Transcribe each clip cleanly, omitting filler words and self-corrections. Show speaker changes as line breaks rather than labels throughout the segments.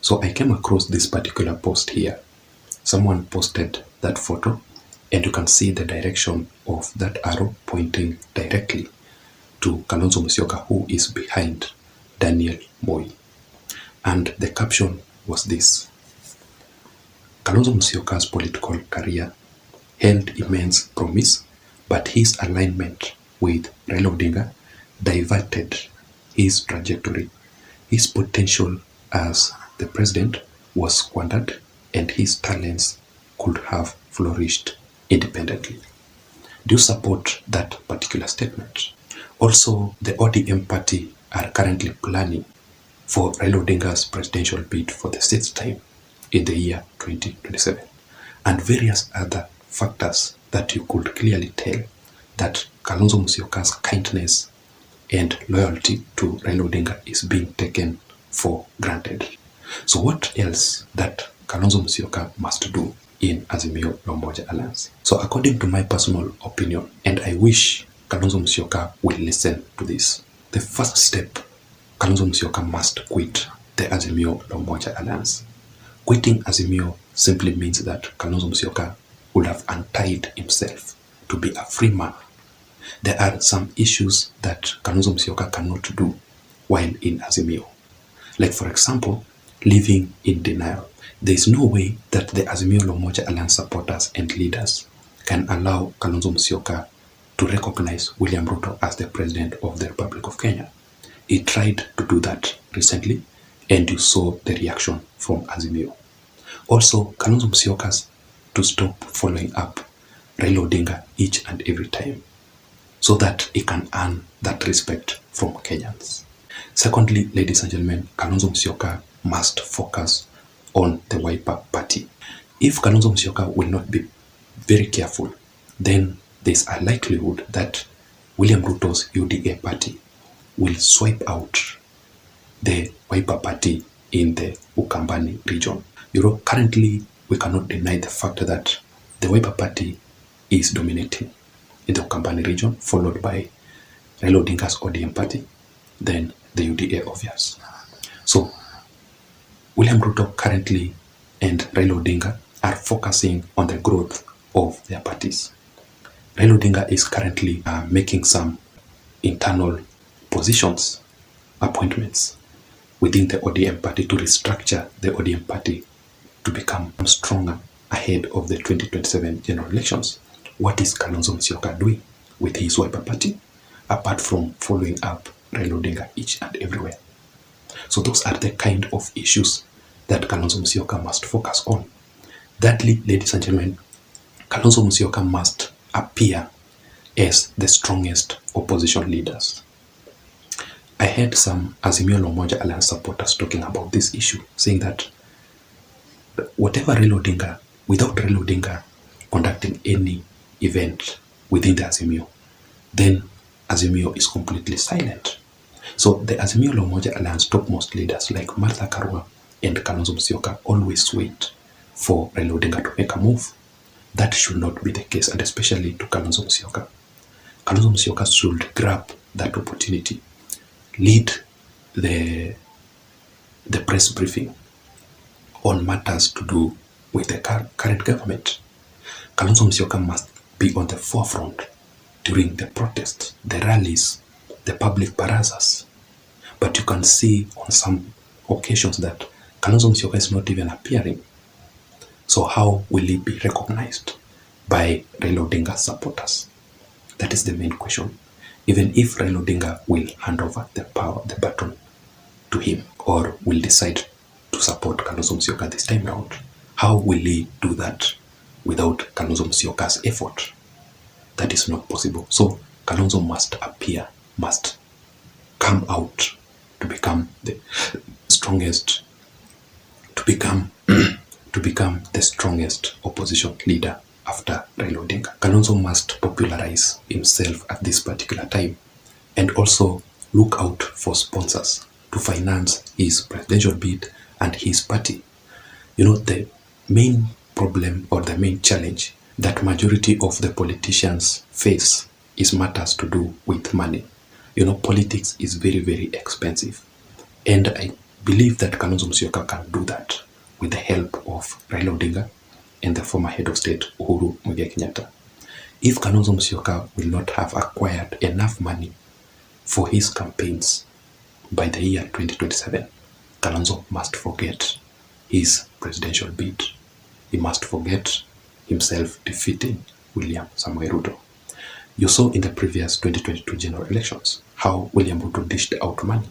So I came across this particular post here. Someone posted that photo, and you can see the direction of that arrow pointing directly to Kalonzo Musyoka, who is behind Daniel Moi. And the caption was this: Kalonzo Musyoka's political career held immense promise, but his alignment with Raila Odinga diverted his trajectory. His potential as the president was squandered, and his talents could have flourished independently. Do you support that particular statement? Also, the ODM party are currently planning for Raila Odinga's presidential bid for the sixth time in the year 2027, and various other factors that you could clearly tell that Kalonzo Musyoka's kindness and loyalty to Raila Odinga is being taken for granted. So what else that Kalonzo Musyoka must do in Azimio La Umoja Alliance? So according to my personal opinion, and I wish Kalonzo Musyoka will listen to this, the first step, Kalonzo Musyoka must quit the Azimio La Umoja Alliance. Quitting Azimio simply means that Kalonzo Musyoka would have untied himself to be a free man. There are some issues that Kalonzo Musyoka cannot do while in Azimio. Like, for example, living in denial. There is no way that the Azimio La Umoja Alliance supporters and leaders can allow Kalonzo Musyoka to recognize William Ruto as the president of the Republic of Kenya. He tried to do that recently, and you saw the reaction from Azimio. Also, Kalonzo Musyoka to stop following up Raila Odinga each and every time, so that he can earn that respect from Kenyans. Secondly, ladies and gentlemen, Kalonzo Musyoka must focus on the WIPER party. If Kalonzo Musyoka will not be very careful, then there's a likelihood that William Ruto's UDA party will swipe out the WIPER party in the Ukambani region. Currently, we cannot deny the fact that the WIPER party is dominating in the Ukambani region, followed by Raila Odinga's ODM party, then the UDA obvious. So, William Ruto currently and Raila Odinga are focusing on the growth of their parties. Raila Odinga is currently making some internal positions, appointments within the ODM party to restructure the ODM party to become stronger ahead of the 2027 general elections. What is Kalonzo Musyoka doing with his WIPER party, apart from following up Raila Odinga each and everywhere? So those are the kind of issues that Kalonzo Musyoka must focus on. Thirdly, ladies and gentlemen, Kalonzo Musyoka must appear as the strongest opposition leaders. I heard some Azimio La Umoja Alliance supporters talking about this issue, saying that whatever Raila Odinga, without Raila Odinga conducting any event within the Azimio, then Azimio is completely silent. So the Azimio La Umoja Alliance topmost leaders like Martha Karua and Kalonzo Musyoka always wait for Raila Odinga to make a move. That should not be the case, and especially to Kalonzo Musyoka. Kalonzo Musyoka should grab that opportunity, lead the press briefing on matters to do with the current government. Kalonzo Musyoka must be on the forefront during the protests, the rallies, the public barazas. But you can see on some occasions that Kalonzo Musyoka is not even appearing. So how will he be recognized by Raila Odinga's supporters? That is the main question. Even if Raila Odinga will hand over the baton to him, or will decide to support Kalonzo Musyoka this time around, how will he do that without Kalonzo Musyoka's effort? That is not possible. So Kalonzo must appear, must come out to become the strongest, to become the strongest opposition leader after Raila Odinga. Kalonzo must popularize himself at this particular time, and also look out for sponsors to finance his presidential bid and his party. The main problem or the main challenge that majority of the politicians face is matters to do with money. Politics is very, very expensive. And I believe that Kalonzo Musyoka can do that with the help of Raila Odinga and the former head of state Uhuru Muigai Kenyatta. If Kalonzo Musyoka will not have acquired enough money for his campaigns by the year 2027, Kalonzo must forget his presidential bid. He must forget himself defeating William Samoei Ruto. You saw in the previous 2022 general elections how William Ruto dished out money.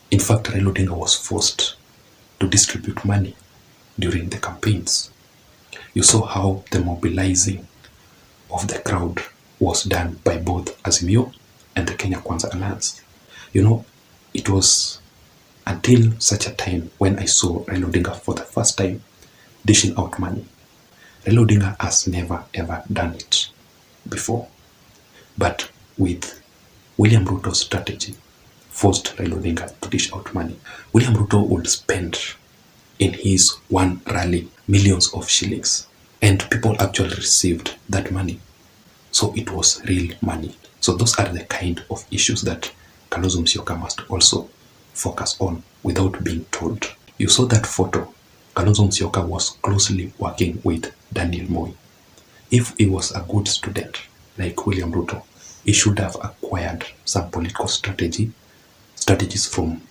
In fact, Raila Odinga was forced to distribute money during the campaigns. You saw how the mobilizing of the crowd was done by both Azimio and the Kenya Kwanza Alliance. You know, it was until such a time when I saw Raila Odinga for the first time dishing out money. Raila Odinga has never ever done it before. But with William Ruto's strategy, forced Raila Odinga to dish out money. William Ruto would spend in his one rally millions of shillings, and people actually received that money. So it was real money. So those are the kind of issues that Kalonzo Musyoka must also focus on without being told. You saw that photo. Kalonzo Musyoka was closely working with Daniel Moi. If he was a good student like William Ruto, he should have acquired some political strategies from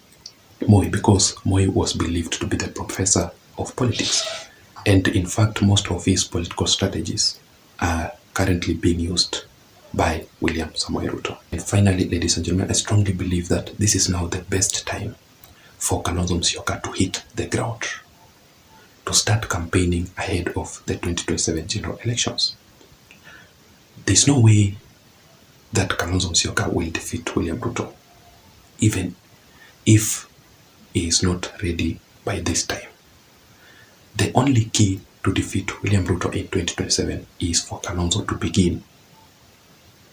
Moi, because Moi was believed to be the professor of politics. And in fact, most of his political strategies are currently being used by William Samoei Ruto. And finally, ladies and gentlemen, I strongly believe that this is now the best time for Kalonzo Musyoka to hit the ground, to start campaigning ahead of the 2027 general elections. There's no way that Kalonzo Musyoka will defeat William Ruto, even if he is not ready by this time. The only key to defeat William Ruto in 2027 is for Kalonzo to begin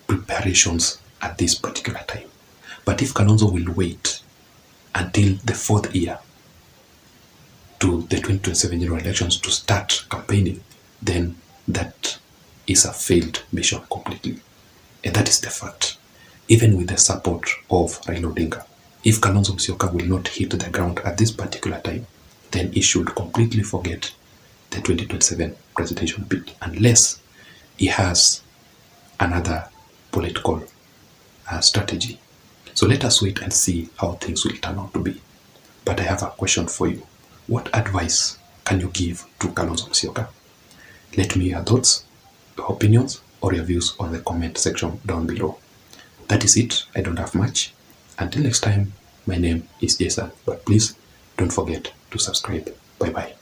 preparations at this particular time. But if Kalonzo will wait until the fourth year to the 2027 general elections to start campaigning, then that is a failed mission completely. And that is the fact. Even with the support of Raila Odinga, if Kalonzo Musyoka will not hit the ground at this particular time, then he should completely forget the 2027 presidential bid, unless he has another political strategy. So let us wait and see how things will turn out to be. But I have a question for you. What advice can you give to Kalonzo Musyoka? Let me hear your thoughts, your opinions, or your views on the comment section down below. That is it. I don't have much. Until next time, my name is Jason, but please don't forget to subscribe. Bye bye.